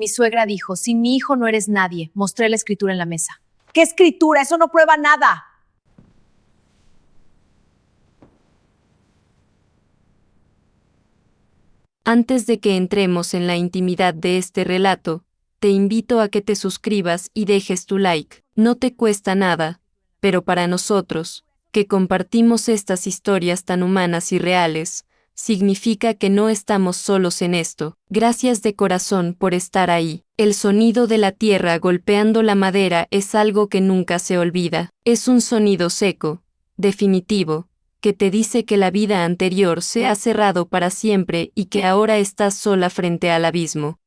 Mi suegra dijo, sin mi hijo no eres nadie. Mostré la escritura en la mesa. ¿Qué escritura? Eso no prueba nada. Antes de que entremos en la intimidad de este relato, te invito a que te suscribas y dejes tu like. No te cuesta nada, pero para nosotros, que compartimos estas historias tan humanas y reales, significa que no estamos solos en esto. Gracias de corazón por estar ahí. El sonido de la tierra golpeando la madera es algo que nunca se olvida. Es un sonido seco, definitivo, que te dice que la vida anterior se ha cerrado para siempre y que ahora estás sola frente al abismo.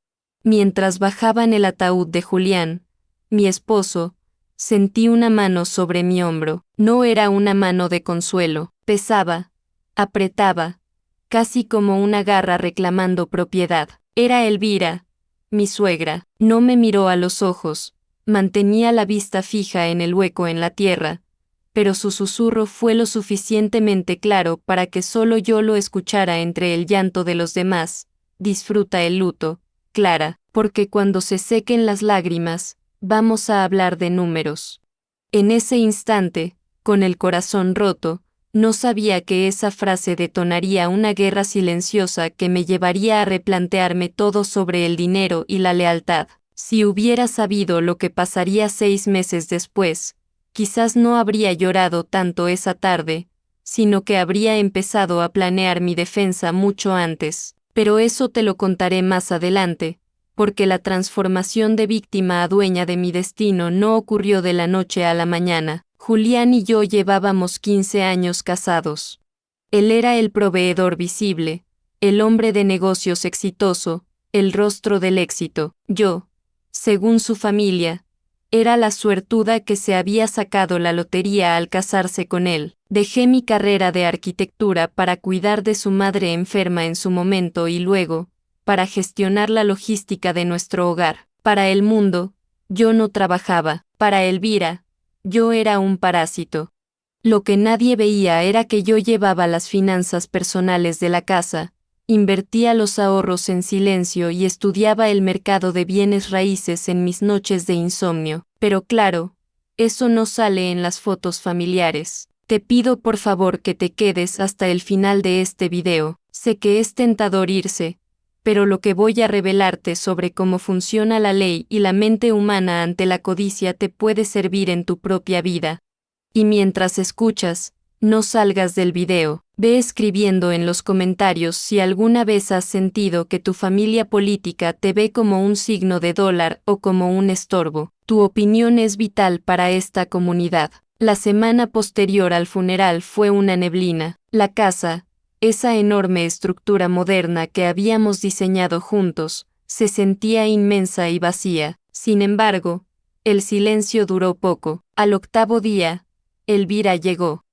Mientras bajaban el ataúd de Julián, mi esposo, sentí una mano sobre mi hombro. No era una mano de consuelo, pesaba, apretaba, casi como una garra reclamando propiedad. Era Elvira, mi suegra. No me miró a los ojos, mantenía la vista fija en el hueco en la tierra, pero su susurro fue lo suficientemente claro para que solo yo lo escuchara entre el llanto de los demás. Disfruta el luto, Clara, porque cuando se sequen las lágrimas, vamos a hablar de números. En ese instante, con el corazón roto, no sabía que esa frase detonaría una guerra silenciosa que me llevaría a replantearme todo sobre el dinero y la lealtad. Si hubiera sabido lo que pasaría 6 meses después, quizás no habría llorado tanto esa tarde, sino que habría empezado a planear mi defensa mucho antes. Pero eso te lo contaré más adelante, porque la transformación de víctima a dueña de mi destino no ocurrió de la noche a la mañana. Julián y yo llevábamos 15 años casados. Él era el proveedor visible, el hombre de negocios exitoso, el rostro del éxito. Yo, según su familia, era la suertuda que se había sacado la lotería al casarse con él. Dejé mi carrera de arquitectura para cuidar de su madre enferma en su momento y luego, para gestionar la logística de nuestro hogar. Para el mundo, yo no trabajaba. Para Elvira, yo era un parásito. Lo que nadie veía era que yo llevaba las finanzas personales de la casa, invertía los ahorros en silencio y estudiaba el mercado de bienes raíces en mis noches de insomnio. Pero claro, eso no sale en las fotos familiares. Te pido por favor que te quedes hasta el final de este video. Sé que es tentador irse, pero lo que voy a revelarte sobre cómo funciona la ley y la mente humana ante la codicia te puede servir en tu propia vida. Y mientras escuchas, no salgas del video. Ve escribiendo en los comentarios si alguna vez has sentido que tu familia política te ve como un signo de dólar o como un estorbo. Tu opinión es vital para esta comunidad. La semana posterior al funeral fue una neblina. La casa, esa enorme estructura moderna que habíamos diseñado juntos, se sentía inmensa y vacía. Sin embargo, el silencio duró poco. Al 8º día, Elvira llegó.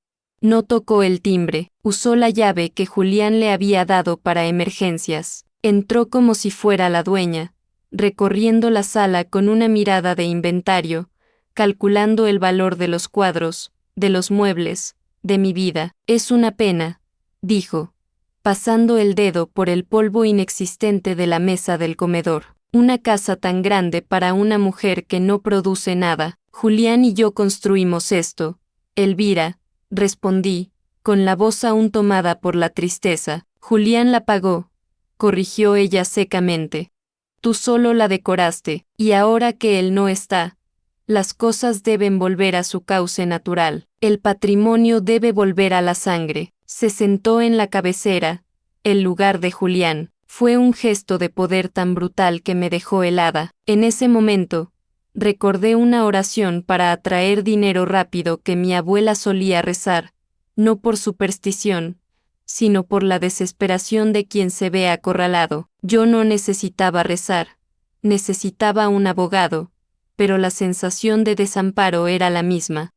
No tocó el timbre, usó la llave que Julián le había dado para emergencias. Entró como si fuera la dueña, recorriendo la sala con una mirada de inventario, calculando el valor de los cuadros, de los muebles, de mi vida. Es una pena, dijo, pasando el dedo por el polvo inexistente de la mesa del comedor. Una casa tan grande para una mujer que no produce nada. Julián y yo construimos esto, Elvira, respondí, con la voz aún tomada por la tristeza. Julián la pagó, corrigió ella secamente. Tú solo la decoraste, y ahora que él no está, las cosas deben volver a su cauce natural. El patrimonio debe volver a la sangre. Se sentó en la cabecera, el lugar de Julián. Fue un gesto de poder tan brutal que me dejó helada. En ese momento, recordé una oración para atraer dinero rápido que mi abuela solía rezar, no por superstición, sino por la desesperación de quien se ve acorralado. Yo no necesitaba rezar, necesitaba un abogado, pero la sensación de desamparo era la misma.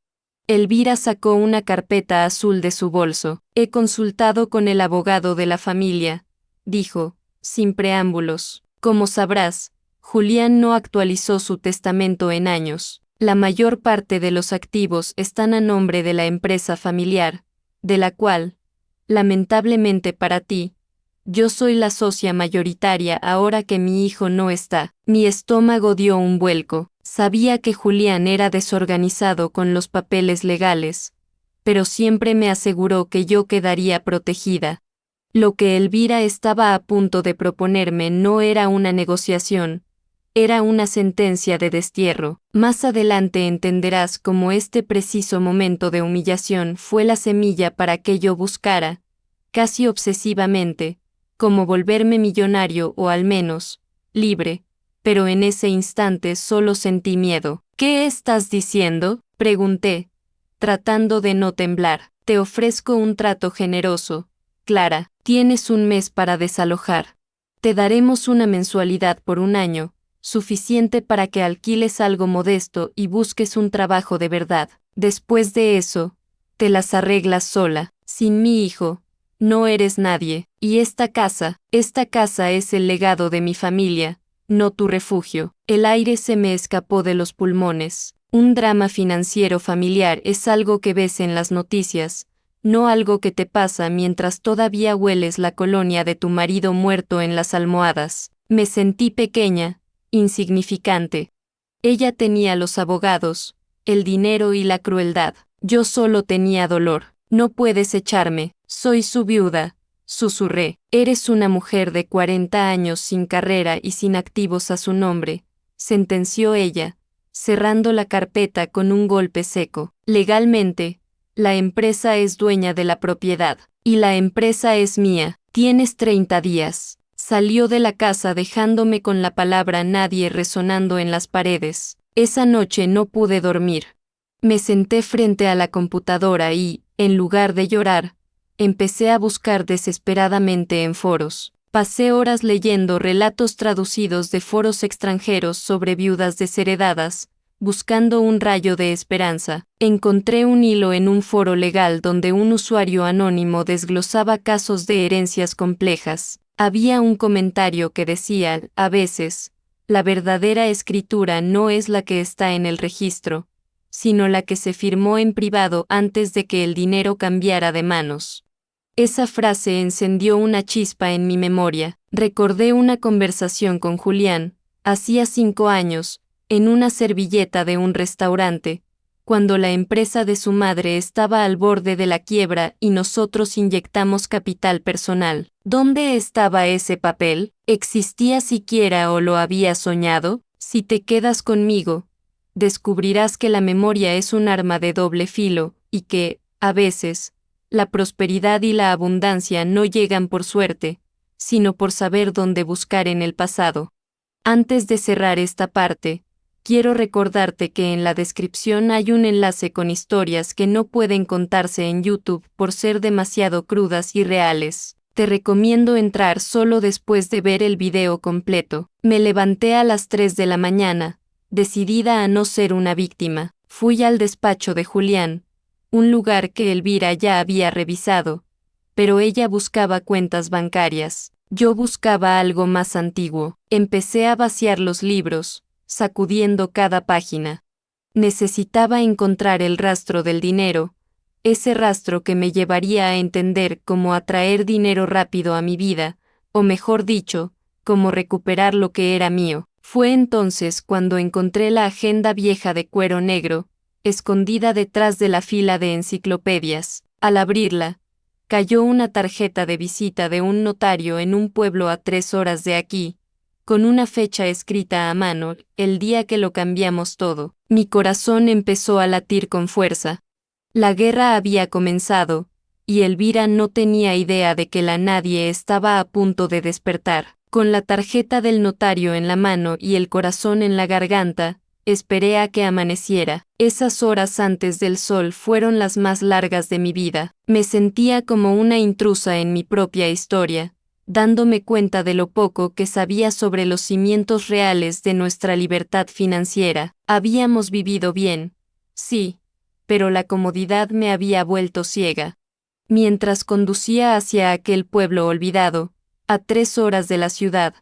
Elvira sacó una carpeta azul de su bolso. He consultado con el abogado de la familia, dijo, sin preámbulos. Como sabrás, Julián no actualizó su testamento en años. La mayor parte de los activos están a nombre de la empresa familiar, de la cual, lamentablemente para ti, Yo soy la socia mayoritaria ahora que mi hijo no está. Mi estómago dio un vuelco. Sabía que Julián era desorganizado con los papeles legales, pero siempre me aseguró que yo quedaría protegida. Lo que Elvira estaba a punto de proponerme no era una negociación, era una sentencia de destierro. Más adelante entenderás cómo este preciso momento de humillación fue la semilla para que yo buscara, casi obsesivamente, cómo volverme millonario o al menos, libre, pero en ese instante solo sentí miedo. ¿Qué estás diciendo?, pregunté, tratando de no temblar. Te ofrezco un trato generoso, Clara. Tienes un mes para desalojar. Te daremos una mensualidad por un año, suficiente para que alquiles algo modesto y busques un trabajo de verdad. Después de eso, te las arreglas sola. Sin mi hijo, no eres nadie, y esta casa es el legado de mi familia, no tu refugio. El aire se me escapó de los pulmones. Un drama financiero familiar es algo que ves en las noticias, no algo que te pasa mientras todavía hueles la colonia de tu marido muerto en las almohadas. Me sentí pequeña, insignificante. Ella tenía los abogados, el dinero y la crueldad. Yo solo tenía dolor. No puedes echarme, soy su viuda, susurré. Eres una mujer de 40 años sin carrera y sin activos a su nombre, sentenció ella, cerrando la carpeta con un golpe seco. Legalmente, la empresa es dueña de la propiedad, y la empresa es mía. Tienes 30 días. Salió de la casa dejándome con la palabra nadie resonando en las paredes. Esa noche no pude dormir. Me senté frente a la computadora y, en lugar de llorar, empecé a buscar desesperadamente en foros. Pasé horas leyendo relatos traducidos de foros extranjeros sobre viudas desheredadas, buscando un rayo de esperanza. Encontré un hilo en un foro legal donde un usuario anónimo desglosaba casos de herencias complejas. Había un comentario que decía, a veces, la verdadera escritura no es la que está en el registro, sino la que se firmó en privado antes de que el dinero cambiara de manos. Esa frase encendió una chispa en mi memoria. Recordé una conversación con Julián, hacía 5 años, en una servilleta de un restaurante, cuando la empresa de su madre estaba al borde de la quiebra y nosotros inyectamos capital personal. ¿Dónde estaba ese papel? ¿Existía siquiera o lo había soñado? Si te quedas conmigo, descubrirás que la memoria es un arma de doble filo, y que, a veces, la prosperidad y la abundancia no llegan por suerte, sino por saber dónde buscar en el pasado. Antes de cerrar esta parte, quiero recordarte que en la descripción hay un enlace con historias que no pueden contarse en YouTube por ser demasiado crudas y reales. Te recomiendo entrar solo después de ver el video completo. Me levanté a las 3 de la mañana, decidida a no ser una víctima. Fui al despacho de Julián, un lugar que Elvira ya había revisado, pero ella buscaba cuentas bancarias. Yo buscaba algo más antiguo. Empecé a vaciar los libros, sacudiendo cada página. Necesitaba encontrar el rastro del dinero, ese rastro que me llevaría a entender cómo atraer dinero rápido a mi vida, o mejor dicho, cómo recuperar lo que era mío. Fue entonces cuando encontré la agenda vieja de cuero negro, escondida detrás de la fila de enciclopedias. Al abrirla, cayó una tarjeta de visita de un notario en un pueblo a 3 horas de aquí, con una fecha escrita a mano, el día que lo cambiamos todo. Mi corazón empezó a latir con fuerza. La guerra había comenzado, y Elvira no tenía idea de que la nadie estaba a punto de despertar. Con la tarjeta del notario en la mano y el corazón en la garganta, esperé a que amaneciera. Esas horas antes del sol fueron las más largas de mi vida. Me sentía como una intrusa en mi propia historia, dándome cuenta de lo poco que sabía sobre los cimientos reales de nuestra libertad financiera. Habíamos vivido bien, sí, pero la comodidad me había vuelto ciega. Mientras conducía hacia aquel pueblo olvidado, a 3 horas de la ciudad,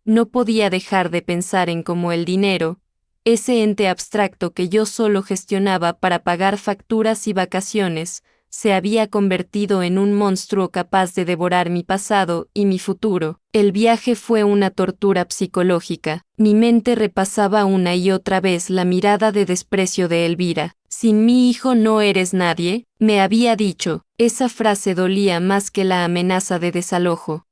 no podía dejar de pensar en cómo el dinero, ese ente abstracto que yo solo gestionaba para pagar facturas y vacaciones, se había convertido en un monstruo capaz de devorar mi pasado y mi futuro. El viaje fue una tortura psicológica. Mi mente repasaba una y otra vez la mirada de desprecio de Elvira. Sin mi hijo no eres nadie, me había dicho. Esa frase dolía más que la amenaza de desalojo.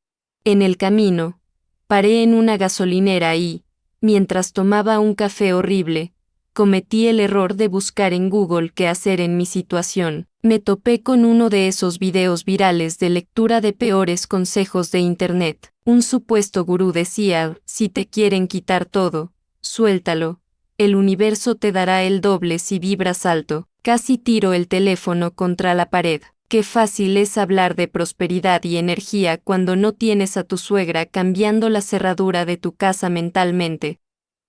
En el camino, paré en una gasolinera y, mientras tomaba un café horrible, cometí el error de buscar en Google qué hacer en mi situación. Me topé con uno de esos videos virales de lectura de peores consejos de Internet. Un supuesto gurú decía, si te quieren quitar todo, suéltalo. El universo te dará el doble si vibras alto. Casi tiro el teléfono contra la pared. Qué fácil es hablar de prosperidad y energía cuando no tienes a tu suegra cambiando la cerradura de tu casa mentalmente.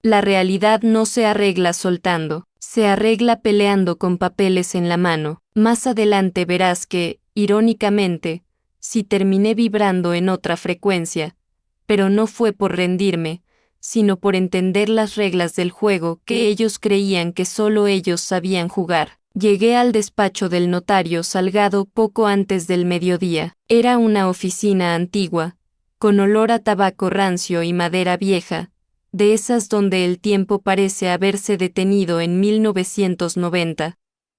La realidad no se arregla soltando, se arregla peleando con papeles en la mano. Más adelante verás que, irónicamente, sí terminé vibrando en otra frecuencia, pero no fue por rendirme, sino por entender las reglas del juego que ellos creían que solo ellos sabían jugar. Llegué al despacho del notario Salgado poco antes del mediodía. Era una oficina antigua, con olor a tabaco rancio y madera vieja, de esas donde el tiempo parece haberse detenido en 1990.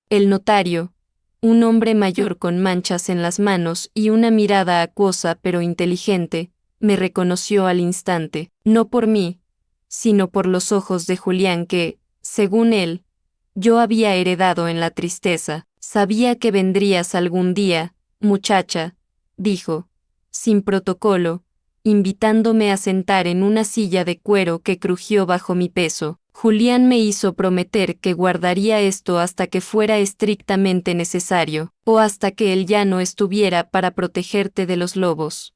El notario, un hombre mayor con manchas en las manos y una mirada acuosa pero inteligente, me reconoció al instante, no por mí, sino por los ojos de Julián que, según él, yo había heredado en la tristeza. Sabía que vendrías algún día, muchacha, dijo, sin protocolo, invitándome a sentar en una silla de cuero que crujió bajo mi peso. Julián me hizo prometer que guardaría esto hasta que fuera estrictamente necesario, o hasta que él ya no estuviera para protegerte de los lobos.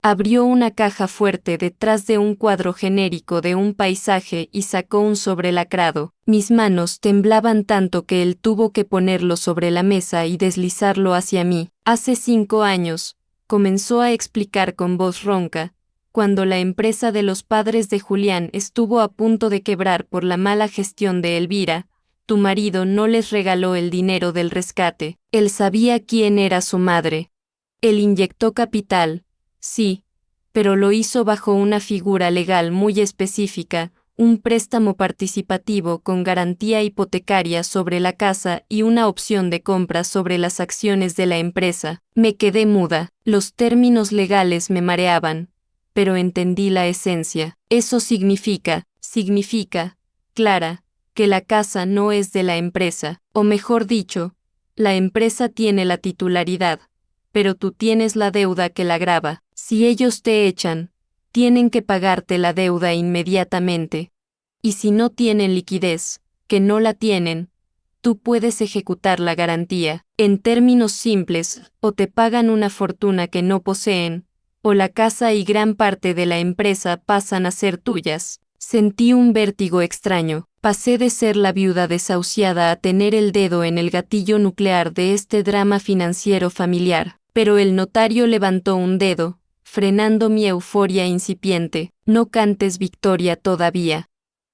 Abrió una caja fuerte detrás de un cuadro genérico de un paisaje y sacó un sobre lacrado. Mis manos temblaban tanto que él tuvo que ponerlo sobre la mesa y deslizarlo hacia mí. Hace 5 años, comenzó a explicar con voz ronca, cuando la empresa de los padres de Julián estuvo a punto de quebrar por la mala gestión de Elvira, tu marido no les regaló el dinero del rescate. Él sabía quién era su madre. Él inyectó capital, sí, pero lo hizo bajo una figura legal muy específica, un préstamo participativo con garantía hipotecaria sobre la casa y una opción de compra sobre las acciones de la empresa. Me quedé muda, los términos legales me mareaban, pero entendí la esencia. Eso significa, Clara, que la casa no es de la empresa, o mejor dicho, la empresa tiene la titularidad, pero tú tienes la deuda que la grava. Si ellos te echan, tienen que pagarte la deuda inmediatamente. Y si no tienen liquidez, que no la tienen, tú puedes ejecutar la garantía. En términos simples, o te pagan una fortuna que no poseen, o la casa y gran parte de la empresa pasan a ser tuyas. Sentí un vértigo extraño. Pasé de ser la viuda desahuciada a tener el dedo en el gatillo nuclear de este drama financiero familiar. Pero el notario levantó un dedo, frenando mi euforia incipiente. No cantes victoria todavía.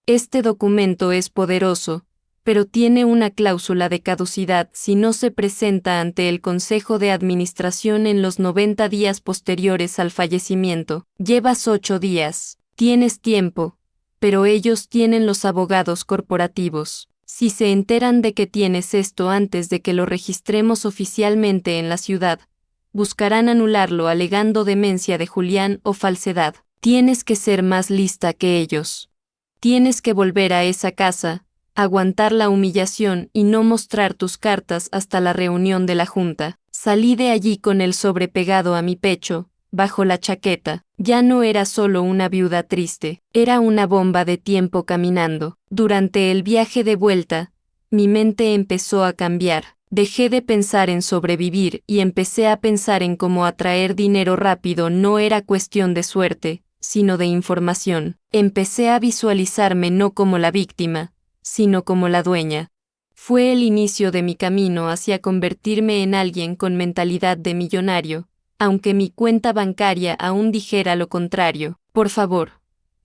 Este documento es poderoso, pero tiene una cláusula de caducidad si no se presenta ante el Consejo de Administración en los 90 días posteriores al fallecimiento. Llevas 8 días. Tienes tiempo, pero ellos tienen los abogados corporativos. Si se enteran de que tienes esto antes de que lo registremos oficialmente en la ciudad, buscarán anularlo alegando demencia de Julián o falsedad. Tienes que ser más lista que ellos. Tienes que volver a esa casa, aguantar la humillación y no mostrar tus cartas hasta la reunión de la junta. Salí de allí con el sobre pegado a mi pecho, bajo la chaqueta. Ya no era solo una viuda triste, era una bomba de tiempo caminando. Durante el viaje de vuelta, mi mente empezó a cambiar. Dejé de pensar en sobrevivir y empecé a pensar en cómo atraer dinero rápido no era cuestión de suerte, sino de información. Empecé a visualizarme no como la víctima, sino como la dueña. Fue el inicio de mi camino hacia convertirme en alguien con mentalidad de millonario, aunque mi cuenta bancaria aún dijera lo contrario. Por favor,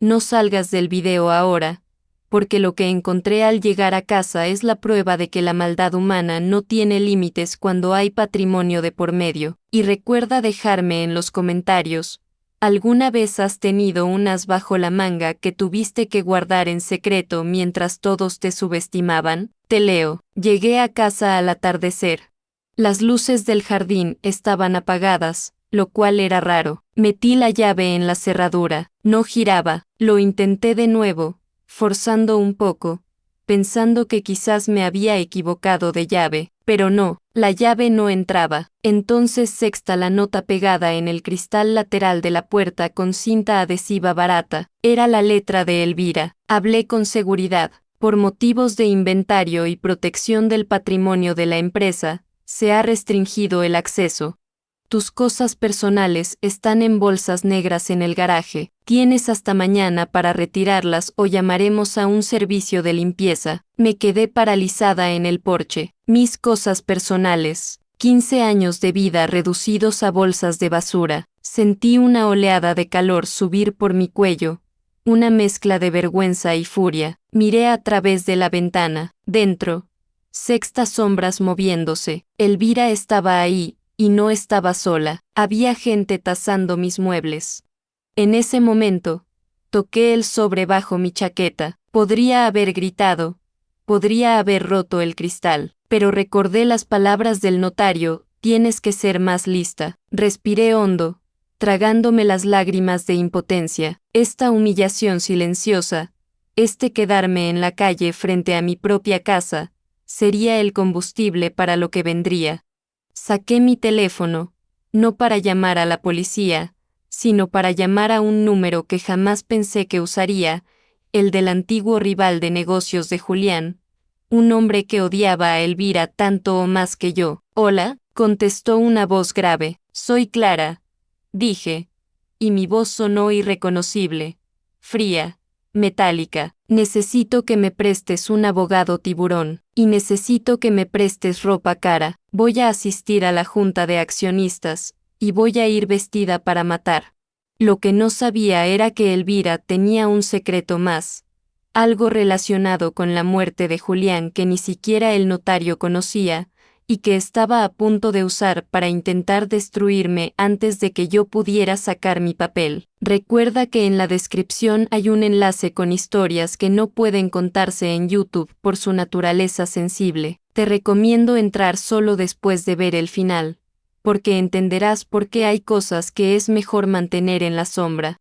no salgas del video ahora, porque lo que encontré al llegar a casa es la prueba de que la maldad humana no tiene límites cuando hay patrimonio de por medio. Y recuerda dejarme en los comentarios, ¿alguna vez has tenido un as bajo la manga que tuviste que guardar en secreto mientras todos te subestimaban? Te leo. Llegué a casa al atardecer. Las luces del jardín estaban apagadas, lo cual era raro. Metí la llave en la cerradura. No giraba. Lo intenté de nuevo, forzando un poco, pensando que quizás me había equivocado de llave, pero no, la llave no entraba. Entonces sexta la nota pegada en el cristal lateral de la puerta con cinta adhesiva barata. Era la letra de Elvira. Hablé con seguridad. Por motivos de inventario y protección del patrimonio de la empresa, se ha restringido el acceso. Tus cosas personales están en bolsas negras en el garaje. Tienes hasta mañana para retirarlas o llamaremos a un servicio de limpieza. Me quedé paralizada en el porche. Mis cosas personales. 15 años de vida reducidos a bolsas de basura. Sentí una oleada de calor subir por mi cuello. Una mezcla de vergüenza y furia. Miré a través de la ventana. Dentro. Sextas sombras moviéndose. Elvira estaba ahí. Y no estaba sola, había gente tasando mis muebles. En ese momento, toqué el sobre bajo mi chaqueta. Podría haber gritado, podría haber roto el cristal, pero recordé las palabras del notario, tienes que ser más lista. Respiré hondo, tragándome las lágrimas de impotencia. Esta humillación silenciosa, este quedarme en la calle frente a mi propia casa, sería el combustible para lo que vendría. Saqué mi teléfono, no para llamar a la policía, sino para llamar a un número que jamás pensé que usaría, el del antiguo rival de negocios de Julián, un hombre que odiaba a Elvira tanto o más que yo. Hola, contestó una voz grave. Soy Clara, dije, y mi voz sonó irreconocible, fría, metálica. Necesito que me prestes un abogado tiburón, y necesito que me prestes ropa cara. Voy a asistir a la junta de accionistas, y voy a ir vestida para matar. Lo que no sabía era que Elvira tenía un secreto más, algo relacionado con la muerte de Julián que ni siquiera el notario conocía, y que estaba a punto de usar para intentar destruirme antes de que yo pudiera sacar mi papel. Recuerda que en la descripción hay un enlace con historias que no pueden contarse en YouTube por su naturaleza sensible. Te recomiendo entrar solo después de ver el final, porque entenderás por qué hay cosas que es mejor mantener en la sombra.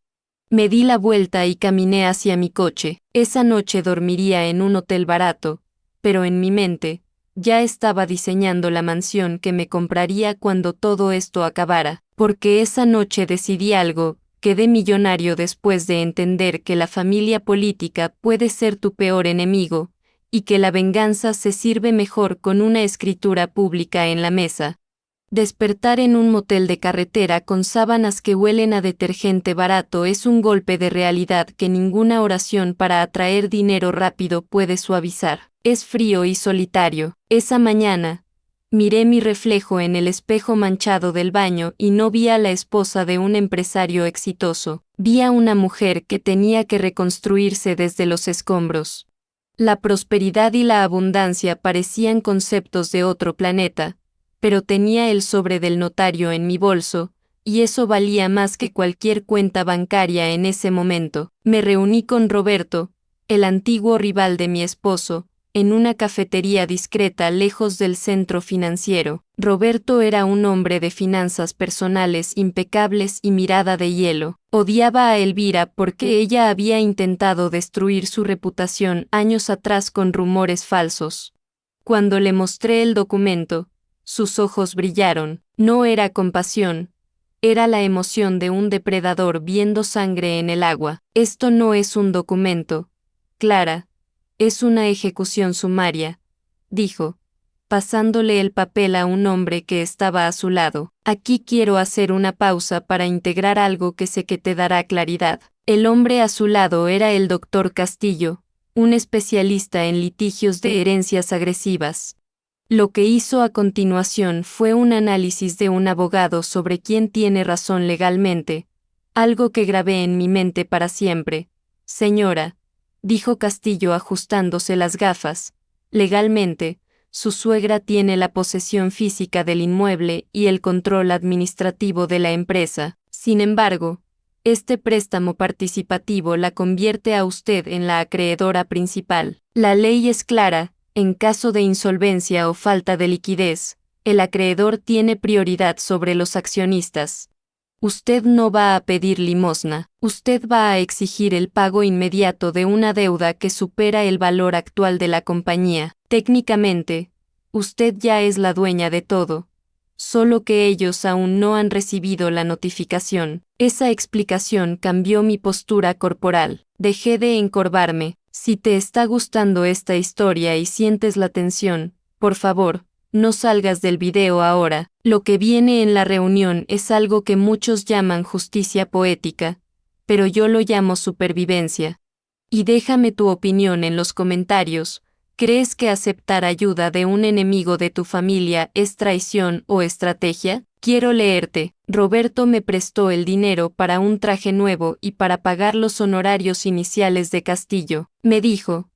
Me di la vuelta y caminé hacia mi coche. Esa noche dormiría en un hotel barato, pero en mi mente, ya estaba diseñando la mansión que me compraría cuando todo esto acabara, porque esa noche decidí algo, quedé millonario después de entender que la familia política puede ser tu peor enemigo, y que la venganza se sirve mejor con una escritura pública en la mesa. Despertar en un motel de carretera con sábanas que huelen a detergente barato es un golpe de realidad que ninguna oración para atraer dinero rápido puede suavizar. Es frío y solitario. Esa mañana, miré mi reflejo en el espejo manchado del baño y no vi a la esposa de un empresario exitoso. Vi a una mujer que tenía que reconstruirse desde los escombros. La prosperidad y la abundancia parecían conceptos de otro planeta, pero tenía el sobre del notario en mi bolso, y eso valía más que cualquier cuenta bancaria en ese momento. Me reuní con Roberto, el antiguo rival de mi esposo, en una cafetería discreta lejos del centro financiero. Roberto era un hombre de finanzas personales impecables y mirada de hielo. Odiaba a Elvira porque ella había intentado destruir su reputación años atrás con rumores falsos. Cuando le mostré el documento, sus ojos brillaron. No era compasión, era la emoción de un depredador viendo sangre en el agua. Esto no es un documento, Clara. Es una ejecución sumaria, dijo, pasándole el papel a un hombre que estaba a su lado. Aquí quiero hacer una pausa para integrar algo que sé que te dará claridad. El hombre a su lado era el doctor Castillo, un especialista en litigios de herencias agresivas. Lo que hizo a continuación fue un análisis de un abogado sobre quién tiene razón legalmente, algo que grabé en mi mente para siempre. Señora, dijo Castillo ajustándose las gafas. Legalmente, su suegra tiene la posesión física del inmueble y el control administrativo de la empresa. Sin embargo, este préstamo participativo la convierte a usted en la acreedora principal. La ley es clara: en caso de insolvencia o falta de liquidez, el acreedor tiene prioridad sobre los accionistas. Usted no va a pedir limosna, usted va a exigir el pago inmediato de una deuda que supera el valor actual de la compañía. Técnicamente, usted ya es la dueña de todo, solo que ellos aún no han recibido la notificación. Esa explicación cambió mi postura corporal. Dejé de encorvarme. Si te está gustando esta historia y sientes la tensión, por favor, no salgas del video ahora. Lo que viene en la reunión es algo que muchos llaman justicia poética, pero yo lo llamo supervivencia. Y déjame tu opinión en los comentarios. ¿Crees que aceptar ayuda de un enemigo de tu familia es traición o estrategia? Quiero leerte. Roberto me prestó el dinero para un traje nuevo y para pagar los honorarios iniciales de Castillo. Me dijo: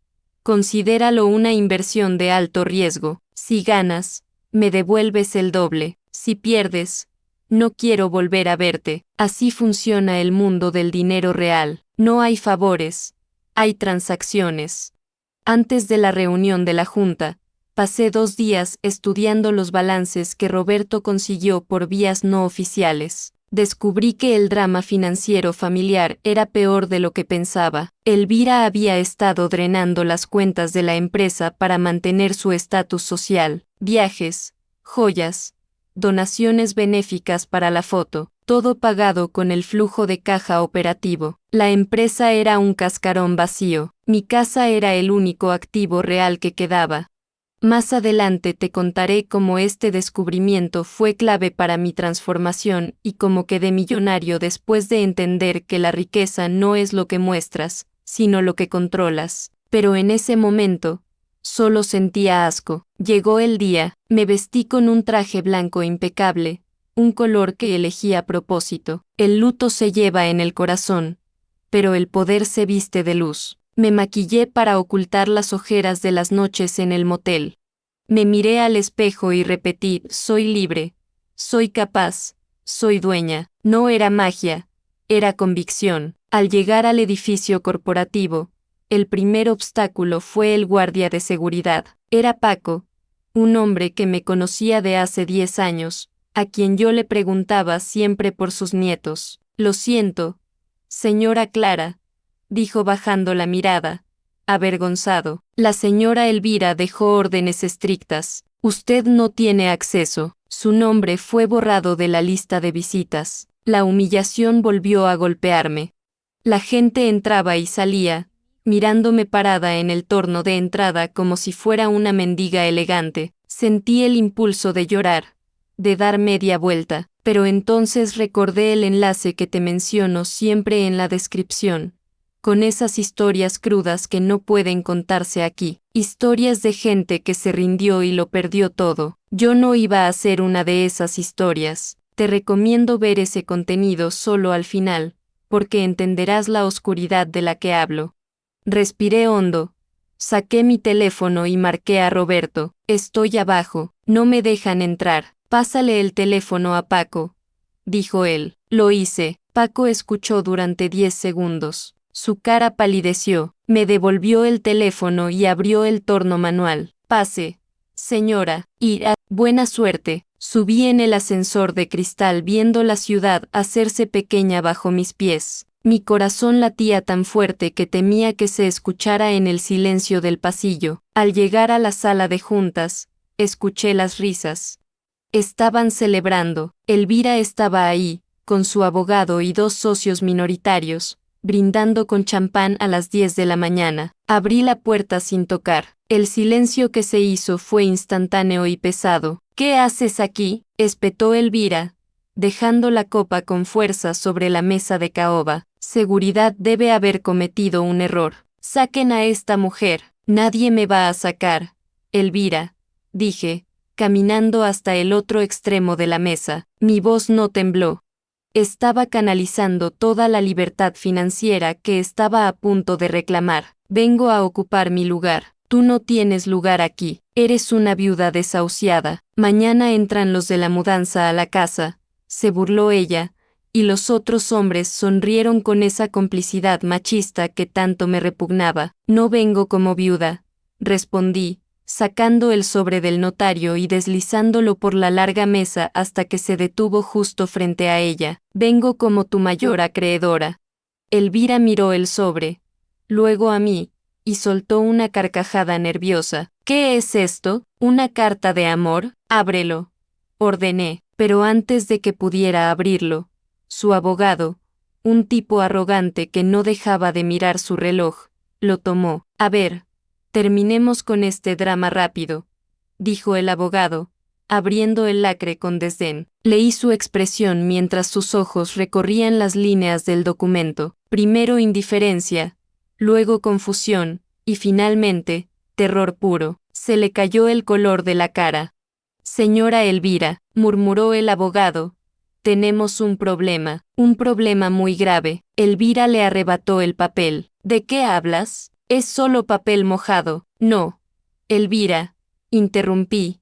considéralo una inversión de alto riesgo. Si ganas, me devuelves el doble. Si pierdes, no quiero volver a verte. Así funciona el mundo del dinero real. No hay favores, hay transacciones. Antes de la reunión de la junta, pasé 2 días estudiando los balances que Roberto consiguió por vías no oficiales. Descubrí que el drama financiero familiar era peor de lo que pensaba. Elvira había estado drenando las cuentas de la empresa para mantener su estatus social. Viajes, joyas, donaciones benéficas para la foto, todo pagado con el flujo de caja operativo. La empresa era un cascarón vacío. Mi casa era el único activo real que quedaba. Más adelante te contaré cómo este descubrimiento fue clave para mi transformación y cómo quedé millonario después de entender que la riqueza no es lo que muestras, sino lo que controlas. Pero en ese momento, solo sentía asco. Llegó el día, me vestí con un traje blanco impecable, un color que elegí a propósito. El luto se lleva en el corazón, pero el poder se viste de luz. Me maquillé para ocultar las ojeras de las noches en el motel. Me miré al espejo y repetí: soy libre, soy capaz, soy dueña. No era magia, era convicción. Al llegar al edificio corporativo, el primer obstáculo fue el guardia de seguridad. Era Paco, un hombre que me conocía de hace 10 años, a quien yo le preguntaba siempre por sus nietos. Lo siento, señora Clara, dijo bajando la mirada, avergonzado. La señora Elvira dejó órdenes estrictas. Usted no tiene acceso. Su nombre fue borrado de la lista de visitas. La humillación volvió a golpearme. La gente entraba y salía, mirándome parada en el torno de entrada como si fuera una mendiga elegante. Sentí el impulso de llorar, de dar media vuelta, pero entonces recordé el enlace que te menciono siempre en la descripción, con esas historias crudas que no pueden contarse aquí, historias de gente que se rindió y lo perdió todo. Yo no iba a ser una de esas historias. Te recomiendo ver ese contenido solo al final, porque entenderás la oscuridad de la que hablo. Respiré hondo, saqué mi teléfono y marqué a Roberto. Estoy abajo, no me dejan entrar. Pásale el teléfono a Paco, dijo él. Lo hice. Paco escuchó durante 10 segundos. Su cara palideció, me devolvió el teléfono y abrió el torno manual. Pase, señora, y buena suerte. Subí en el ascensor de cristal viendo la ciudad hacerse pequeña bajo mis pies. Mi corazón latía tan fuerte que temía que se escuchara en el silencio del pasillo. Al llegar a la sala de juntas, escuché las risas. Estaban celebrando. Elvira estaba ahí, con su abogado y 2 socios minoritarios, brindando con champán a las 10 de la mañana. Abrí la puerta sin tocar. El silencio que se hizo fue instantáneo y pesado. ¿Qué haces aquí?, espetó Elvira, dejando la copa con fuerza sobre la mesa de caoba. Seguridad debe haber cometido un error. Saquen a esta mujer. Nadie me va a sacar, Elvira, dije, caminando hasta el otro extremo de la mesa. Mi voz no tembló. Estaba canalizando toda la libertad financiera que estaba a punto de reclamar. Vengo a ocupar mi lugar. Tú no tienes lugar aquí. Eres una viuda desahuciada. Mañana entran los de la mudanza a la casa. Se burló ella, y los otros hombres sonrieron con esa complicidad machista que tanto me repugnaba. No vengo como viuda, respondí, sacando el sobre del notario y deslizándolo por la larga mesa hasta que se detuvo justo frente a ella. Vengo como tu mayor acreedora. Elvira miró el sobre, luego a mí, y soltó una carcajada nerviosa. ¿Qué es esto? ¿Una carta de amor? Ábrelo, ordené, pero antes de que pudiera abrirlo, su abogado, un tipo arrogante que no dejaba de mirar su reloj, lo tomó. A ver, terminemos con este drama rápido, dijo el abogado, abriendo el lacre con desdén. Leí su expresión mientras sus ojos recorrían las líneas del documento, primero indiferencia, luego confusión, y finalmente, terror puro. Se le cayó el color de la cara. Señora Elvira, murmuró el abogado, tenemos un problema muy grave. Elvira le arrebató el papel. ¿De qué hablas? Es solo papel mojado. No. Elvira, interrumpí,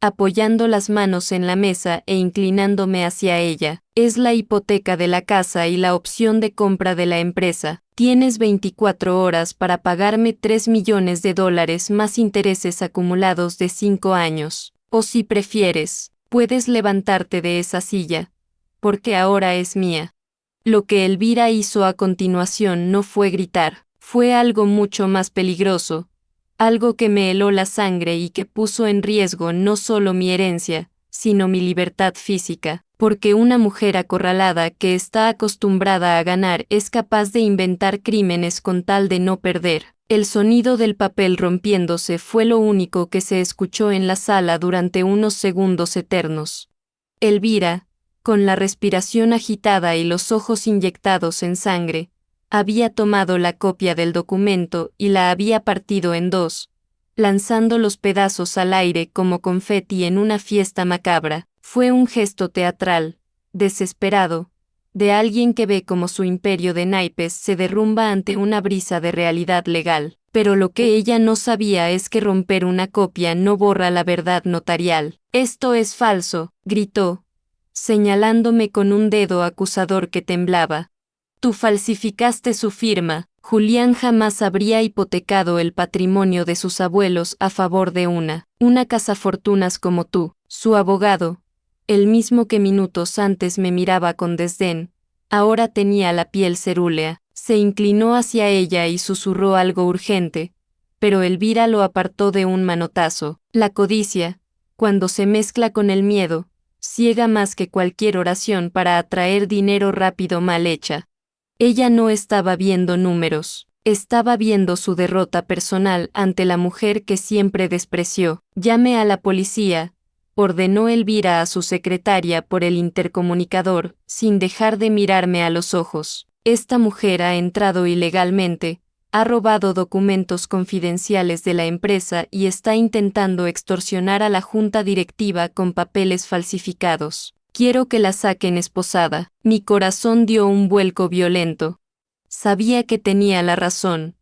apoyando las manos en la mesa e inclinándome hacia ella. Es la hipoteca de la casa y la opción de compra de la empresa. Tienes 24 horas para pagarme $3 millones más intereses acumulados de 5 años. O si prefieres, puedes levantarte de esa silla, porque ahora es mía. Lo que Elvira hizo a continuación no fue gritar, fue algo mucho más peligroso, algo que me heló la sangre y que puso en riesgo no solo mi herencia, sino mi libertad física, porque una mujer acorralada que está acostumbrada a ganar es capaz de inventar crímenes con tal de no perder. El sonido del papel rompiéndose fue lo único que se escuchó en la sala durante unos segundos eternos. Elvira, con la respiración agitada y los ojos inyectados en sangre, había tomado la copia del documento y la había partido en dos, lanzando los pedazos al aire como confeti en una fiesta macabra. Fue un gesto teatral, desesperado, de alguien que ve cómo su imperio de naipes se derrumba ante una brisa de realidad legal. Pero lo que ella no sabía es que romper una copia no borra la verdad notarial. Esto es falso, gritó, señalándome con un dedo acusador que temblaba. Tú falsificaste su firma. Julián jamás habría hipotecado el patrimonio de sus abuelos a favor de una cazafortunas como tú. Su abogado, el mismo que minutos antes me miraba con desdén, ahora tenía la piel cerúlea. Se inclinó hacia ella y susurró algo urgente, pero Elvira lo apartó de un manotazo. La codicia, cuando se mezcla con el miedo, ciega más que cualquier oración para atraer dinero rápido mal hecha. Ella no estaba viendo números, estaba viendo su derrota personal ante la mujer que siempre despreció. Llame a la policía, ordenó Elvira a su secretaria por el intercomunicador, sin dejar de mirarme a los ojos. Esta mujer ha entrado ilegalmente, ha robado documentos confidenciales de la empresa y está intentando extorsionar a la junta directiva con papeles falsificados. Quiero que la saquen esposada. Mi corazón dio un vuelco violento. Sabía que tenía la razón,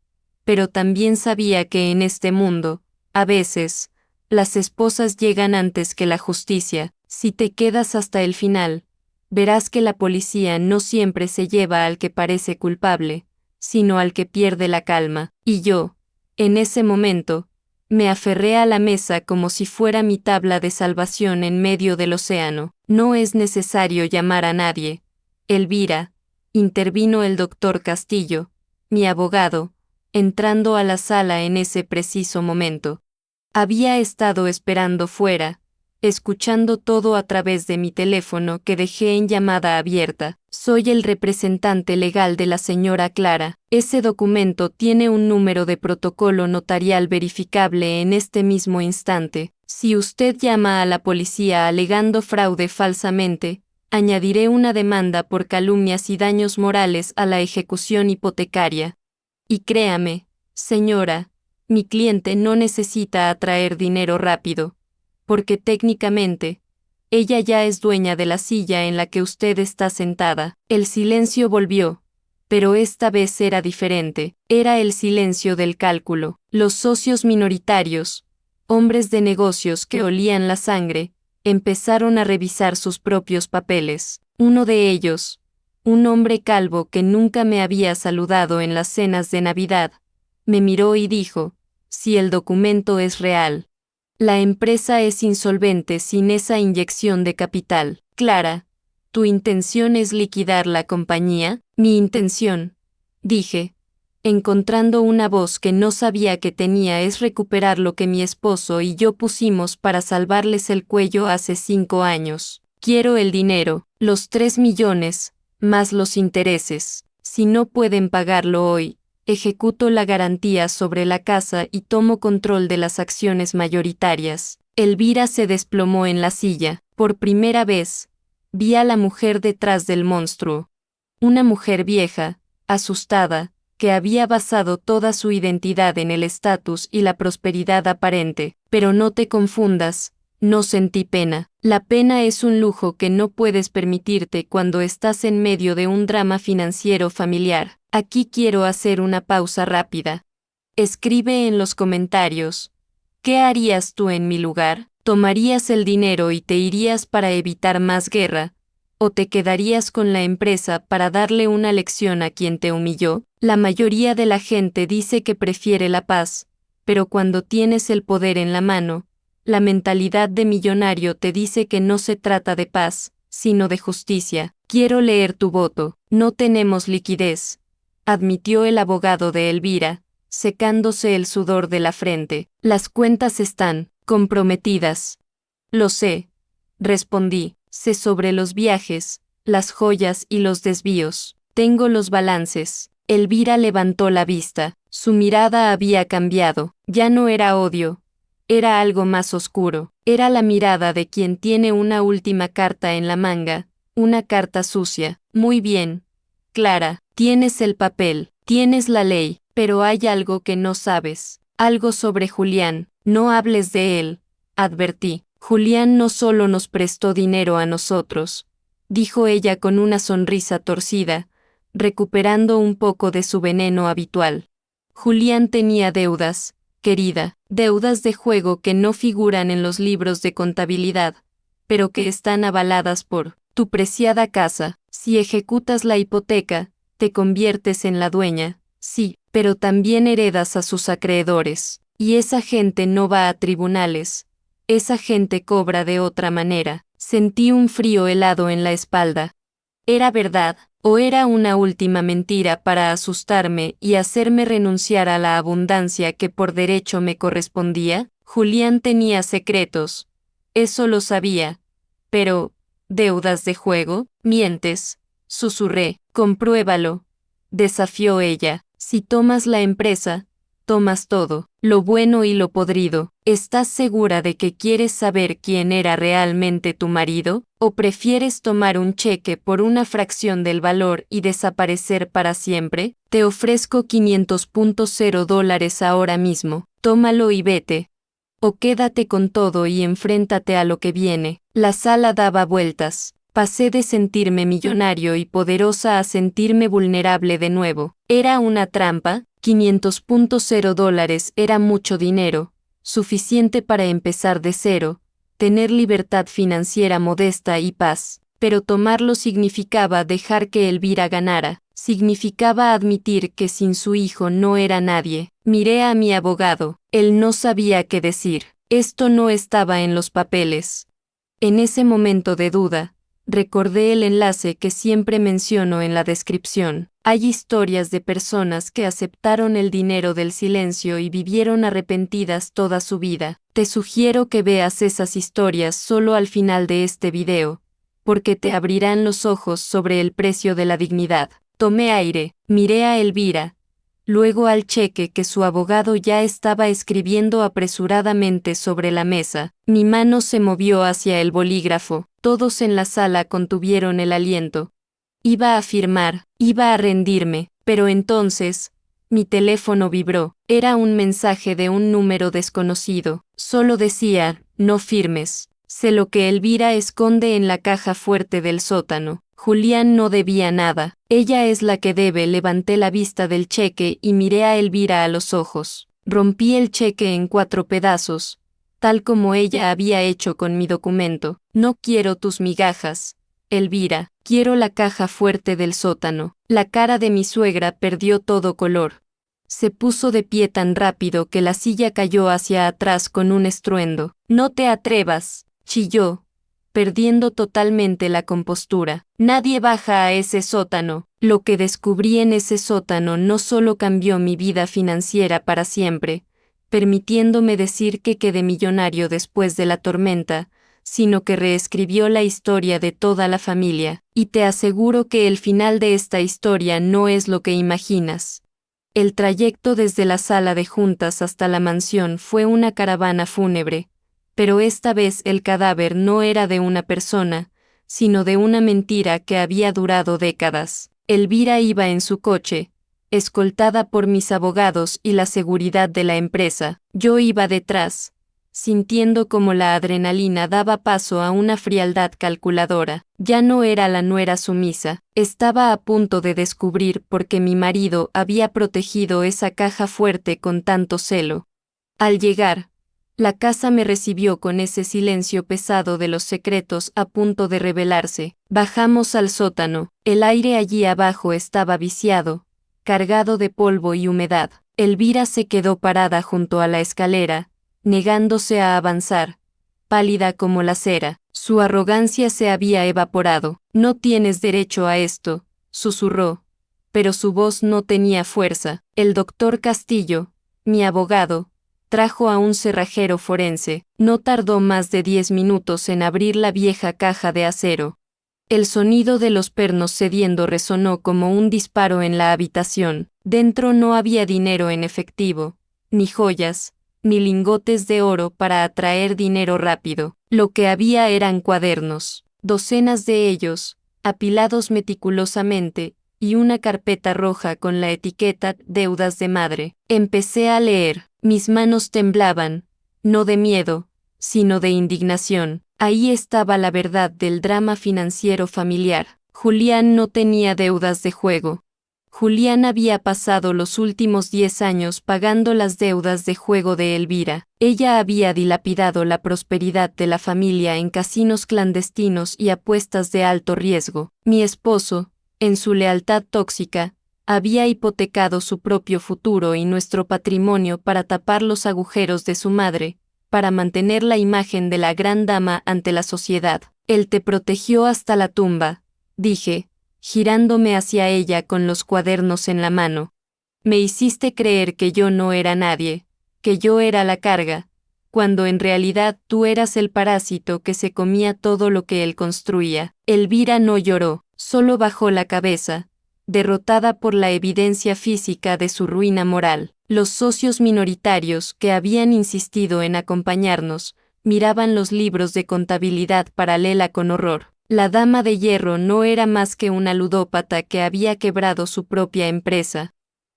pero también sabía que en este mundo, a veces, las esposas llegan antes que la justicia. Si te quedas hasta el final, verás que la policía no siempre se lleva al que parece culpable, sino al que pierde la calma. Y yo, en ese momento, me aferré a la mesa como si fuera mi tabla de salvación en medio del océano. No es necesario llamar a nadie. Elvira, intervino el doctor Castillo, mi abogado, entrando a la sala en ese preciso momento. Había estado esperando fuera, escuchando todo a través de mi teléfono que dejé en llamada abierta. Soy el representante legal de la señora Clara. Ese documento tiene un número de protocolo notarial verificable en este mismo instante. Si usted llama a la policía alegando fraude falsamente, añadiré una demanda por calumnias y daños morales a la ejecución hipotecaria. Y créame, señora, mi cliente no necesita atraer dinero rápido, porque técnicamente, ella ya es dueña de la silla en la que usted está sentada. El silencio volvió, pero esta vez era diferente. Era el silencio del cálculo. Los socios minoritarios, hombres de negocios que olían la sangre, empezaron a revisar sus propios papeles. Uno de ellos, un hombre calvo que nunca me había saludado en las cenas de Navidad, me miró y dijo: si el documento es real, la empresa es insolvente sin esa inyección de capital. Clara, ¿tu intención es liquidar la compañía? Mi intención, dije, encontrando una voz que no sabía que tenía, es recuperar lo que mi esposo y yo pusimos para salvarles el cuello hace 5 años. Quiero el dinero, los 3 millones, más los intereses. Si no pueden pagarlo hoy, ejecuto la garantía sobre la casa y tomo control de las acciones mayoritarias. Elvira se desplomó en la silla. Por primera vez, vi a la mujer detrás del monstruo. Una mujer vieja, asustada, que había basado toda su identidad en el estatus y la prosperidad aparente. Pero no te confundas, no sentí pena. La pena es un lujo que no puedes permitirte cuando estás en medio de un drama financiero familiar. Aquí quiero hacer una pausa rápida. Escribe en los comentarios, ¿qué harías tú en mi lugar? ¿Tomarías el dinero y te irías para evitar más guerra? ¿O te quedarías con la empresa para darle una lección a quien te humilló? La mayoría de la gente dice que prefiere la paz, pero cuando tienes el poder en la mano, la mentalidad de millonario te dice que no se trata de paz, sino de justicia. Quiero leer tu voto. No tenemos liquidez, admitió el abogado de Elvira, secándose el sudor de la frente. Las cuentas están comprometidas. Lo sé, respondí. Sé sobre los viajes, las joyas y los desvíos. Tengo los balances. Elvira levantó la vista. Su mirada había cambiado. Ya no era odio. Era algo más oscuro. Era la mirada de quien tiene una última carta en la manga, una carta sucia. Muy bien, Clara, tienes el papel, tienes la ley, pero hay algo que no sabes. Algo sobre Julián. No hables de él, advertí. Julián no solo nos prestó dinero a nosotros, dijo ella con una sonrisa torcida, recuperando un poco de su veneno habitual. Julián tenía deudas, querida, deudas de juego que no figuran en los libros de contabilidad, pero que están avaladas por tu preciada casa. Si ejecutas la hipoteca, te conviertes en la dueña, sí, pero también heredas a sus acreedores, y esa gente no va a tribunales. Esa gente cobra de otra manera. Sentí un frío helado en la espalda. ¿Era verdad, o era una última mentira para asustarme y hacerme renunciar a la abundancia que por derecho me correspondía? Julián tenía secretos. Eso lo sabía. Pero, ¿deudas de juego? Mientes, susurré. Compruébalo, desafió ella. Si tomas la empresa, tomas todo, lo bueno y lo podrido. ¿Estás segura de que quieres saber quién era realmente tu marido? ¿O prefieres tomar un cheque por una fracción del valor y desaparecer para siempre? Te ofrezco $500.0 ahora mismo. Tómalo y vete. O quédate con todo y enfréntate a lo que viene. La sala daba vueltas. Pasé de sentirme millonario y poderosa a sentirme vulnerable de nuevo. ¿Era una trampa? $500.0 era mucho dinero, suficiente para empezar de cero, tener libertad financiera modesta y paz. Pero tomarlo significaba dejar que Elvira ganara, significaba admitir que sin su hijo no era nadie. Miré a mi abogado. Él no sabía qué decir. Esto no estaba en los papeles. En ese momento de duda, recordé el enlace que siempre menciono en la descripción. Hay historias de personas que aceptaron el dinero del silencio y vivieron arrepentidas toda su vida. Te sugiero que veas esas historias solo al final de este video, porque te abrirán los ojos sobre el precio de la dignidad. Tomé aire, miré a Elvira, luego al cheque que su abogado ya estaba escribiendo apresuradamente sobre la mesa. Mi mano se movió hacia el bolígrafo. Todos en la sala contuvieron el aliento. Iba a firmar, iba a rendirme, pero entonces, mi teléfono vibró. Era un mensaje de un número desconocido. Solo decía, no firmes. Sé lo que Elvira esconde en la caja fuerte del sótano. Julián no debía nada. Ella es la que debe. Levanté la vista del cheque y miré a Elvira a los ojos. Rompí el cheque en 4 pedazos, tal como ella había hecho con mi documento. No quiero tus migajas, Elvira, quiero la caja fuerte del sótano. La cara de mi suegra perdió todo color. Se puso de pie tan rápido que la silla cayó hacia atrás con un estruendo. No te atrevas, chilló, perdiendo totalmente la compostura. Nadie baja a ese sótano. Lo que descubrí en ese sótano no solo cambió mi vida financiera para siempre, permitiéndome decir que quedé millonario después de la tormenta, sino que reescribió la historia de toda la familia, y te aseguro que el final de esta historia no es lo que imaginas. El trayecto desde la sala de juntas hasta la mansión fue una caravana fúnebre, pero esta vez el cadáver no era de una persona, sino de una mentira que había durado décadas. Elvira iba en su coche, escoltada por mis abogados y la seguridad de la empresa. Yo iba detrás, sintiendo como la adrenalina daba paso a una frialdad calculadora. Ya no era la nuera sumisa, estaba a punto de descubrir por qué mi marido había protegido esa caja fuerte con tanto celo. Al llegar, la casa me recibió con ese silencio pesado de los secretos a punto de revelarse. Bajamos al sótano. El aire allí abajo estaba viciado, cargado de polvo y humedad. Elvira se quedó parada junto a la escalera, negándose a avanzar, pálida como la cera. Su arrogancia se había evaporado. No tienes derecho a esto, susurró, pero su voz no tenía fuerza. El doctor Castillo, mi abogado, trajo a un cerrajero forense. No tardó más de 10 minutos en abrir la vieja caja de acero. El sonido de los pernos cediendo resonó como un disparo en la habitación. Dentro no había dinero en efectivo, ni joyas, ni lingotes de oro para atraer dinero rápido. Lo que había eran cuadernos, docenas de ellos, apilados meticulosamente, y una carpeta roja con la etiqueta «Deudas de madre». Empecé a leer. Mis manos temblaban, no de miedo, sino de indignación. Ahí estaba la verdad del drama financiero familiar. Julián no tenía deudas de juego. Julián había pasado los últimos 10 años pagando las deudas de juego de Elvira. Ella había dilapidado la prosperidad de la familia en casinos clandestinos y apuestas de alto riesgo. Mi esposo, en su lealtad tóxica, había hipotecado su propio futuro y nuestro patrimonio para tapar los agujeros de su madre, para mantener la imagen de la gran dama ante la sociedad. Él te protegió hasta la tumba, dije, girándome hacia ella con los cuadernos en la mano. Me hiciste creer que yo no era nadie, que yo era la carga, cuando en realidad tú eras el parásito que se comía todo lo que él construía. Elvira no lloró, solo bajó la cabeza, derrotada por la evidencia física de su ruina moral. Los socios minoritarios que habían insistido en acompañarnos, miraban los libros de contabilidad paralela con horror. La dama de hierro no era más que una ludópata que había quebrado su propia empresa.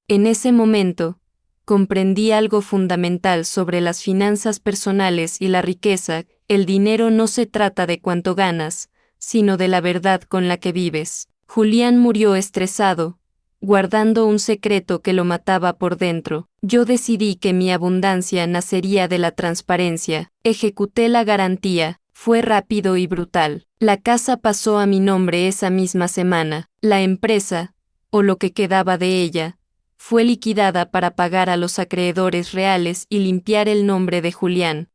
En ese momento, comprendí algo fundamental sobre las finanzas personales y la riqueza. El dinero no se trata de cuánto ganas, sino de la verdad con la que vives. Julián murió estresado, guardando un secreto que lo mataba por dentro. Yo decidí que mi abundancia nacería de la transparencia. Ejecuté la garantía. Fue rápido y brutal. La casa pasó a mi nombre esa misma semana. La empresa, o lo que quedaba de ella, fue liquidada para pagar a los acreedores reales y limpiar el nombre de Julián.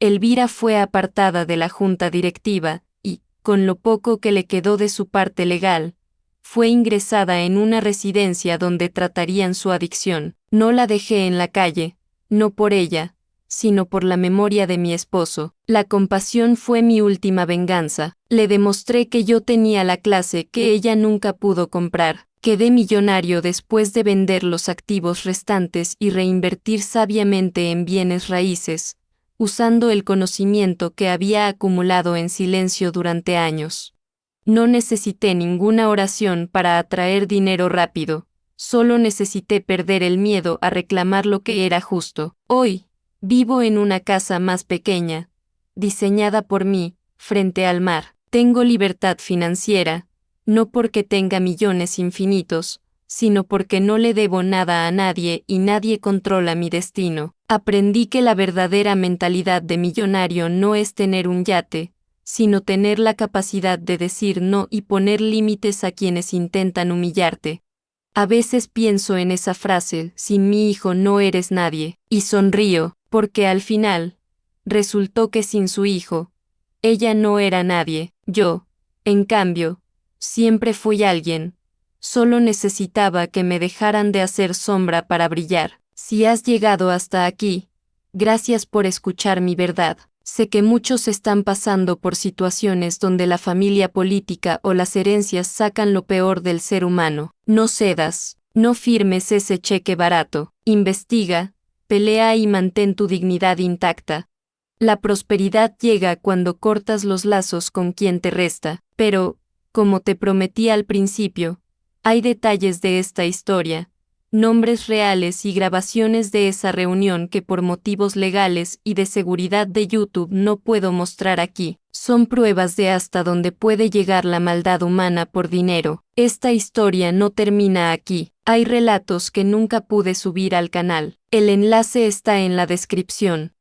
Elvira fue apartada de la junta directiva y, con lo poco que le quedó de su parte legal, fue ingresada en una residencia donde tratarían su adicción. No la dejé en la calle, no por ella, sino por la memoria de mi esposo. La compasión fue mi última venganza. Le demostré que yo tenía la clase que ella nunca pudo comprar. Quedé millonario después de vender los activos restantes y reinvertir sabiamente en bienes raíces, usando el conocimiento que había acumulado en silencio durante años. No necesité ninguna oración para atraer dinero rápido, solo necesité perder el miedo a reclamar lo que era justo. Hoy, vivo en una casa más pequeña, diseñada por mí, frente al mar. Tengo libertad financiera, no porque tenga millones infinitos, sino porque no le debo nada a nadie y nadie controla mi destino. Aprendí que la verdadera mentalidad de millonario no es tener un yate, sino tener la capacidad de decir no y poner límites a quienes intentan humillarte. A veces pienso en esa frase, sin mi hijo no eres nadie, y sonrío, porque al final, resultó que sin su hijo, ella no era nadie. Yo, en cambio, siempre fui alguien. Solo necesitaba que me dejaran de hacer sombra para brillar. Si has llegado hasta aquí, gracias por escuchar mi verdad. Sé que muchos están pasando por situaciones donde la familia política o las herencias sacan lo peor del ser humano. No cedas, no firmes ese cheque barato. Investiga, pelea y mantén tu dignidad intacta. La prosperidad llega cuando cortas los lazos con quien te resta, pero, como te prometí al principio, hay detalles de esta historia, nombres reales y grabaciones de esa reunión que por motivos legales y de seguridad de YouTube no puedo mostrar aquí. Son pruebas de hasta dónde puede llegar la maldad humana por dinero. Esta historia no termina aquí. Hay relatos que nunca pude subir al canal. El enlace está en la descripción.